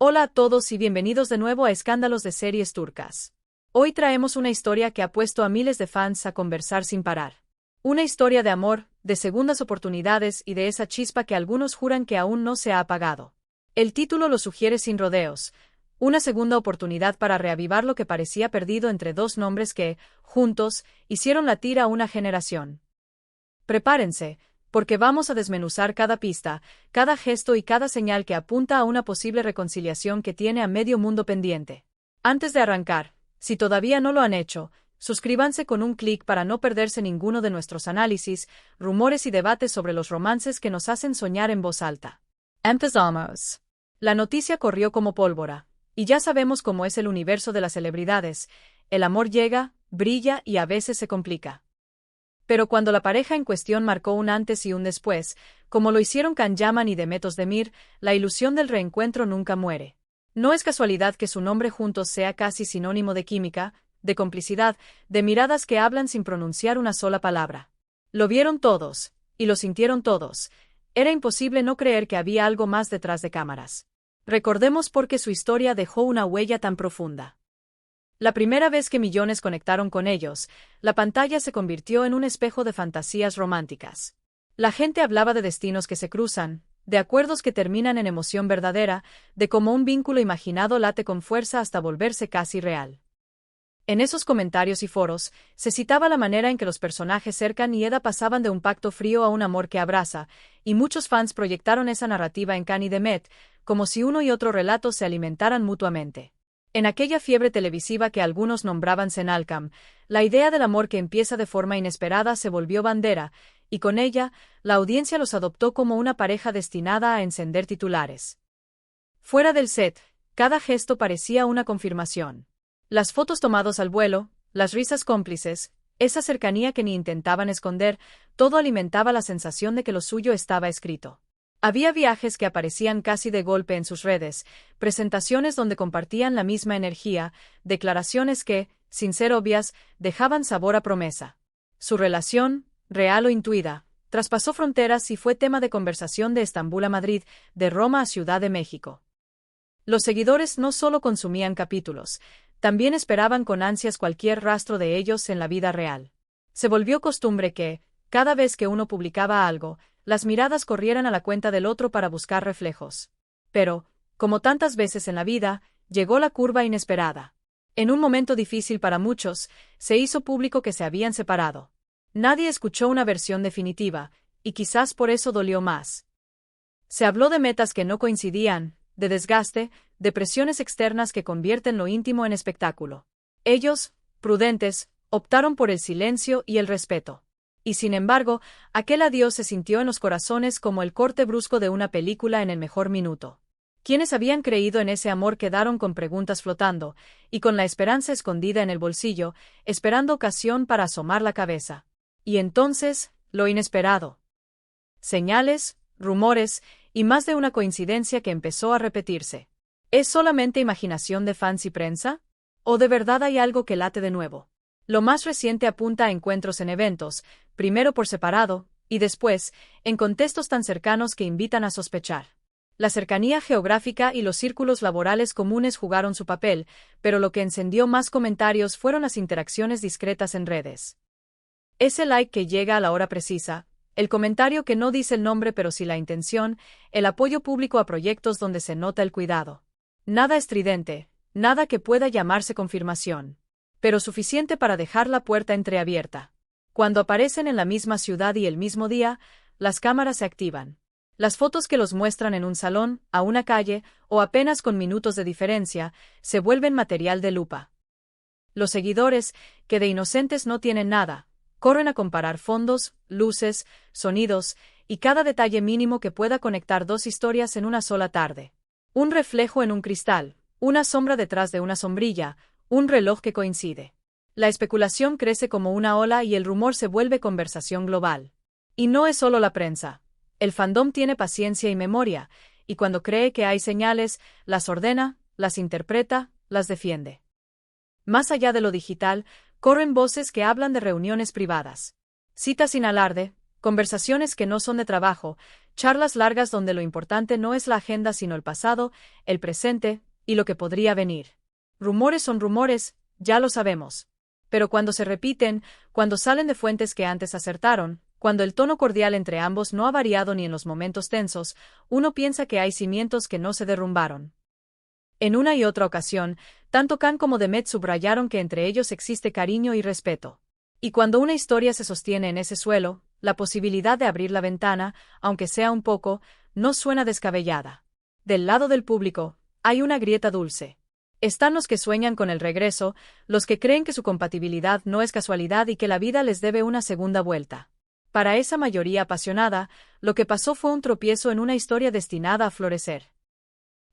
Hola a todos y bienvenidos de nuevo a Escándalos de Series Turcas. Hoy traemos una historia que ha puesto a miles de fans a conversar sin parar. Una historia de amor, de segundas oportunidades y de esa chispa que algunos juran que aún no se ha apagado. El título lo sugiere sin rodeos, una segunda oportunidad para reavivar lo que parecía perdido entre dos nombres que, juntos, hicieron latir a una generación. Prepárense, porque vamos a desmenuzar cada pista, cada gesto y cada señal que apunta a una posible reconciliación que tiene a medio mundo pendiente. Antes de arrancar, si todavía no lo han hecho, suscríbanse con un clic para no perderse ninguno de nuestros análisis, rumores y debates sobre los romances que nos hacen soñar en voz alta. Empezamos. La noticia corrió como pólvora, y ya sabemos cómo es el universo de las celebridades: el amor llega, brilla y a veces se complica. Pero cuando la pareja en cuestión marcó un antes y un después, como lo hicieron Can Yaman y Demet Özdemir, la ilusión del reencuentro nunca muere. No es casualidad que su nombre juntos sea casi sinónimo de química, de complicidad, de miradas que hablan sin pronunciar una sola palabra. Lo vieron todos, y lo sintieron todos. Era imposible no creer que había algo más detrás de cámaras. Recordemos por qué su historia dejó una huella tan profunda. La primera vez que millones conectaron con ellos, la pantalla se convirtió en un espejo de fantasías románticas. La gente hablaba de destinos que se cruzan, de acuerdos que terminan en emoción verdadera, de cómo un vínculo imaginado late con fuerza hasta volverse casi real. En esos comentarios y foros, se citaba la manera en que los personajes Serkan y Eda pasaban de un pacto frío a un amor que abraza, y muchos fans proyectaron esa narrativa en Can y Demet, como si uno y otro relato se alimentaran mutuamente. En aquella fiebre televisiva que algunos nombraban Senalcam, la idea del amor que empieza de forma inesperada se volvió bandera, y con ella, la audiencia los adoptó como una pareja destinada a encender titulares. Fuera del set, cada gesto parecía una confirmación. Las fotos tomadas al vuelo, las risas cómplices, esa cercanía que ni intentaban esconder, todo alimentaba la sensación de que lo suyo estaba escrito. Había viajes que aparecían casi de golpe en sus redes, presentaciones donde compartían la misma energía, declaraciones que, sin ser obvias, dejaban sabor a promesa. Su relación, real o intuida, traspasó fronteras y fue tema de conversación de Estambul a Madrid, de Roma a Ciudad de México. Los seguidores no solo consumían capítulos, también esperaban con ansias cualquier rastro de ellos en la vida real. Se volvió costumbre que, cada vez que uno publicaba algo, las miradas corrieran a la cuenta del otro para buscar reflejos. Pero, como tantas veces en la vida, llegó la curva inesperada. En un momento difícil para muchos, se hizo público que se habían separado. Nadie escuchó una versión definitiva, y quizás por eso dolió más. Se habló de metas que no coincidían, de desgaste, de presiones externas que convierten lo íntimo en espectáculo. Ellos, prudentes, optaron por el silencio y el respeto. Y sin embargo, aquel adiós se sintió en los corazones como el corte brusco de una película en el mejor minuto. Quienes habían creído en ese amor quedaron con preguntas flotando, y con la esperanza escondida en el bolsillo, esperando ocasión para asomar la cabeza. Y entonces, lo inesperado. Señales, rumores, y más de una coincidencia que empezó a repetirse. ¿Es solamente imaginación de fans y prensa? ¿O de verdad hay algo que late de nuevo? Lo más reciente apunta a encuentros en eventos, primero por separado, y después, en contextos tan cercanos que invitan a sospechar. La cercanía geográfica y los círculos laborales comunes jugaron su papel, pero lo que encendió más comentarios fueron las interacciones discretas en redes. Ese like que llega a la hora precisa, el comentario que no dice el nombre pero sí la intención, el apoyo público a proyectos donde se nota el cuidado. Nada estridente, nada que pueda llamarse confirmación, pero suficiente para dejar la puerta entreabierta. Cuando aparecen en la misma ciudad y el mismo día, las cámaras se activan. Las fotos que los muestran en un salón, a una calle, o apenas con minutos de diferencia, se vuelven material de lupa. Los seguidores, que de inocentes no tienen nada, corren a comparar fondos, luces, sonidos, y cada detalle mínimo que pueda conectar dos historias en una sola tarde. Un reflejo en un cristal, una sombra detrás de una sombrilla, un reloj que coincide. La especulación crece como una ola y el rumor se vuelve conversación global. Y no es solo la prensa. El fandom tiene paciencia y memoria, y cuando cree que hay señales, las ordena, las interpreta, las defiende. Más allá de lo digital, corren voces que hablan de reuniones privadas. Citas sin alarde, conversaciones que no son de trabajo, Charlas largas donde lo importante no es la agenda sino el pasado, el presente y lo que podría venir. Rumores son rumores, ya lo sabemos. Pero cuando se repiten, cuando salen de fuentes que antes acertaron, cuando el tono cordial entre ambos no ha variado ni en los momentos tensos, uno piensa que hay cimientos que no se derrumbaron. En una y otra ocasión, tanto Khan como Demet subrayaron que entre ellos existe cariño y respeto. Y cuando una historia se sostiene en ese suelo, la posibilidad de abrir la ventana, aunque sea un poco, no suena descabellada. Del lado del público, hay una grieta dulce. Están los que sueñan con el regreso, los que creen que su compatibilidad no es casualidad y que la vida les debe una segunda vuelta. Para esa mayoría apasionada, lo que pasó fue un tropiezo en una historia destinada a florecer.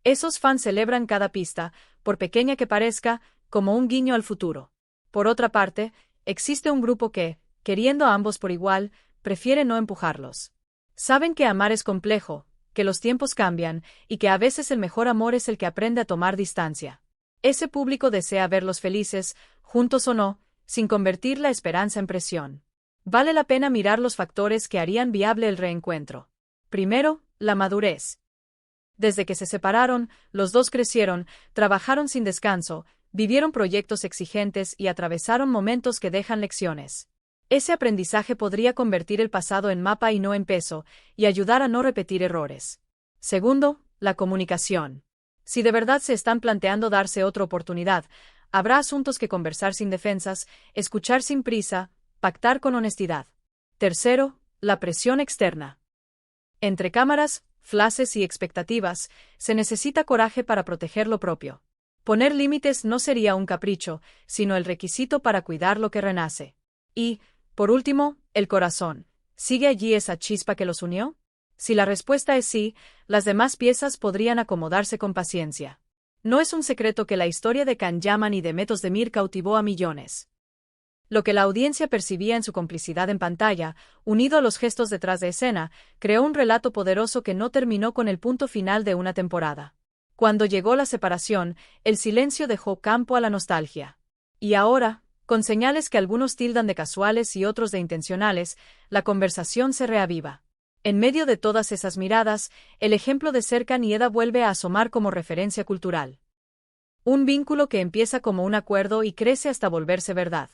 Esos fans celebran cada pista, por pequeña que parezca, como un guiño al futuro. Por otra parte, existe un grupo que, queriendo a ambos por igual, prefiere no empujarlos. Saben que amar es complejo, que los tiempos cambian, y que a veces el mejor amor es el que aprende a tomar distancia. Ese público desea verlos felices, juntos o no, sin convertir la esperanza en presión. Vale la pena mirar los factores que harían viable el reencuentro. Primero, la madurez. Desde que se separaron, los dos crecieron, trabajaron sin descanso, vivieron proyectos exigentes y atravesaron momentos que dejan lecciones. Ese aprendizaje podría convertir el pasado en mapa y no en peso, y ayudar a no repetir errores. Segundo, la comunicación. Si de verdad se están planteando darse otra oportunidad, habrá asuntos que conversar sin defensas, escuchar sin prisa, pactar con honestidad. Tercero, la presión externa. Entre cámaras, flashes y expectativas, se necesita coraje para proteger lo propio. Poner límites no sería un capricho, sino el requisito para cuidar lo que renace. Y, por último, el corazón. ¿Sigue allí esa chispa que los unió? Si la respuesta es sí, las demás piezas podrían acomodarse con paciencia. No es un secreto que la historia de Can Yaman y Demet Özdemir cautivó a millones. Lo que la audiencia percibía en su complicidad en pantalla, unido a los gestos detrás de escena, creó un relato poderoso que no terminó con el punto final de una temporada. Cuando llegó la separación, el silencio dejó campo a la nostalgia. Y ahora, con señales que algunos tildan de casuales y otros de intencionales, la conversación se reaviva. En medio de todas esas miradas, el ejemplo de Serkan y Eda vuelve a asomar como referencia cultural. Un vínculo que empieza como un acuerdo y crece hasta volverse verdad.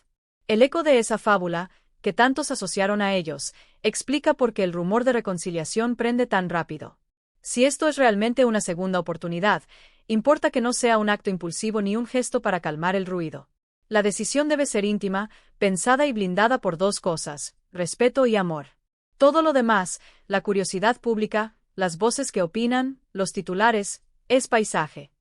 El eco de esa fábula, que tantos asociaron a ellos, explica por qué el rumor de reconciliación prende tan rápido. Si esto es realmente una segunda oportunidad, importa que no sea un acto impulsivo ni un gesto para calmar el ruido. La decisión debe ser íntima, pensada y blindada por dos cosas: respeto y amor. Todo lo demás, la curiosidad pública, las voces que opinan, los titulares, es paisaje.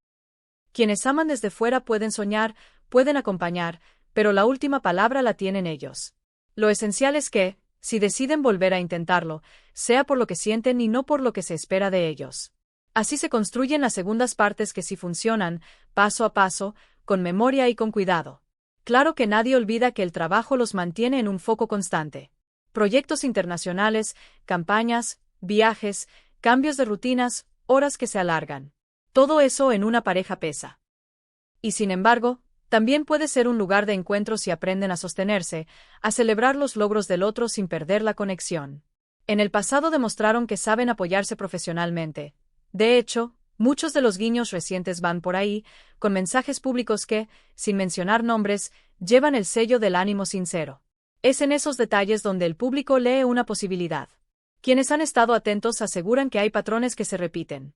Quienes aman desde fuera pueden soñar, pueden acompañar, pero la última palabra la tienen ellos. Lo esencial es que, si deciden volver a intentarlo, sea por lo que sienten y no por lo que se espera de ellos. Así se construyen las segundas partes que sí funcionan, paso a paso, con memoria y con cuidado. Claro que nadie olvida que el trabajo los mantiene en un foco constante. Proyectos internacionales, campañas, viajes, cambios de rutinas, horas que se alargan. Todo eso en una pareja pesa. Y sin embargo, también puede ser un lugar de encuentro si aprenden a sostenerse, a celebrar los logros del otro sin perder la conexión. En el pasado demostraron que saben apoyarse profesionalmente. De hecho, muchos de los guiños recientes van por ahí, con mensajes públicos que, sin mencionar nombres, llevan el sello del ánimo sincero. Es en esos detalles donde el público lee una posibilidad. Quienes han estado atentos aseguran que hay patrones que se repiten.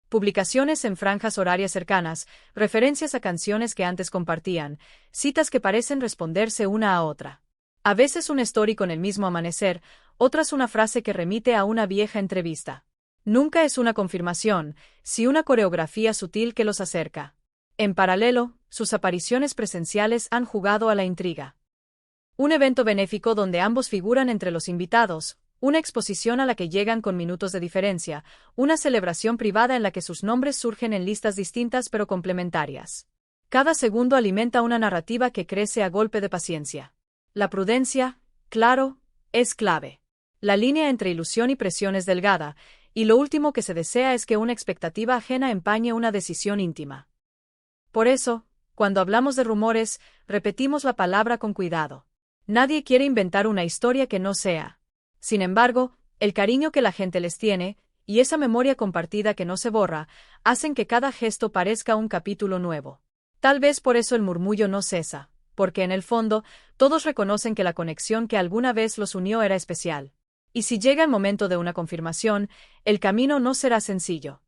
Publicaciones en franjas horarias cercanas, referencias a canciones que antes compartían, citas que parecen responderse una a otra. A veces un story con el mismo amanecer, otras una frase que remite a una vieja entrevista. Nunca es una confirmación, sí una coreografía sutil que los acerca. En paralelo, sus apariciones presenciales han jugado a la intriga. Un evento benéfico donde ambos figuran entre los invitados, una exposición a la que llegan con minutos de diferencia, una celebración privada en la que sus nombres surgen en listas distintas pero complementarias. Cada segundo alimenta una narrativa que crece a golpe de paciencia. La prudencia, claro, es clave. La línea entre ilusión y presión es delgada, y lo último que se desea es que una expectativa ajena empañe una decisión íntima. Por eso, cuando hablamos de rumores, repetimos la palabra con cuidado. Nadie quiere inventar una historia que no sea. Sin embargo, El cariño que la gente les tiene, y esa memoria compartida que no se borra, hacen que cada gesto parezca un capítulo nuevo. Tal vez por eso el murmullo no cesa, porque en el fondo, todos reconocen que la conexión que alguna vez los unió era especial. Y si llega el momento de una confirmación, el camino no será sencillo.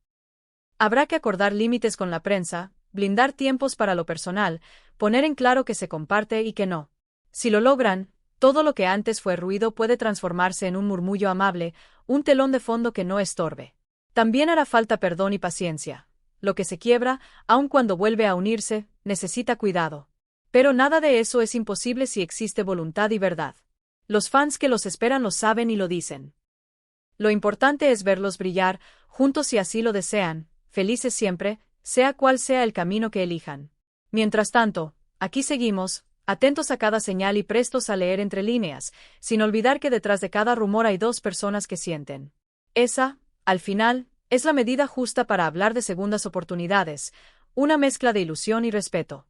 Habrá que acordar límites con la prensa, blindar tiempos para lo personal, poner en claro que se comparte y que no. Si lo logran, todo lo que antes fue ruido puede transformarse en un murmullo amable, un telón de fondo que no estorbe. También hará falta perdón y paciencia. Lo que se quiebra, aun cuando vuelve a unirse, necesita cuidado. Pero nada de eso es imposible si existe voluntad y verdad. Los fans que los esperan lo saben y lo dicen. Lo importante es verlos brillar, juntos si así lo desean, felices siempre, sea cual sea el camino que elijan. Mientras tanto, aquí seguimos, atentos a cada señal y prestos a leer entre líneas, sin olvidar que detrás de cada rumor hay dos personas que sienten. Esa, al final, es la medida justa para hablar de segundas oportunidades, una mezcla de ilusión y respeto.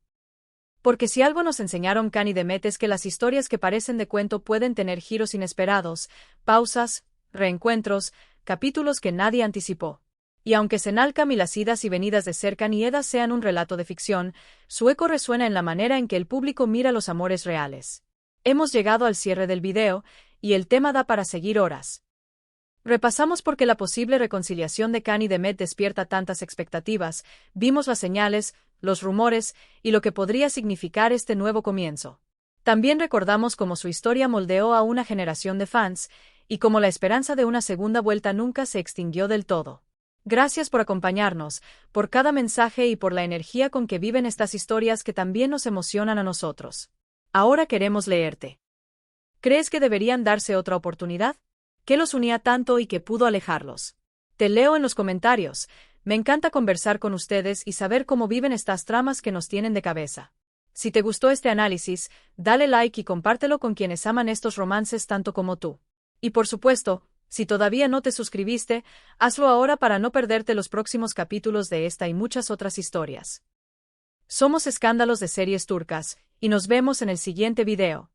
Porque si algo nos enseñaron Can y Demet es que las historias que parecen de cuento pueden tener giros inesperados, pausas, reencuentros, capítulos que nadie anticipó. Y aunque Senalcam y las idas y venidas de Serkan y Eda sean un relato de ficción, su eco resuena en la manera en que el público mira los amores reales. Hemos llegado al cierre del video, y el tema da para seguir horas. Repasamos por qué la posible reconciliación de Can y Demet despierta tantas expectativas, vimos las señales, los rumores, y lo que podría significar este nuevo comienzo. También recordamos cómo su historia moldeó a una generación de fans, y cómo la esperanza de una segunda vuelta nunca se extinguió del todo. Gracias por acompañarnos, por cada mensaje y por la energía con que viven estas historias que también nos emocionan a nosotros. Ahora queremos leerte. ¿Crees que deberían darse otra oportunidad? ¿Qué los unía tanto y que pudo alejarlos? Te leo en los comentarios. Me encanta conversar con ustedes y saber cómo viven estas tramas que nos tienen de cabeza. Si te gustó este análisis, dale like y compártelo con quienes aman estos romances tanto como tú. Y por supuesto, si todavía no te suscribiste, hazlo ahora para no perderte los próximos capítulos de esta y muchas otras historias. Somos Escándalos de Series Turcas, y nos vemos en el siguiente video.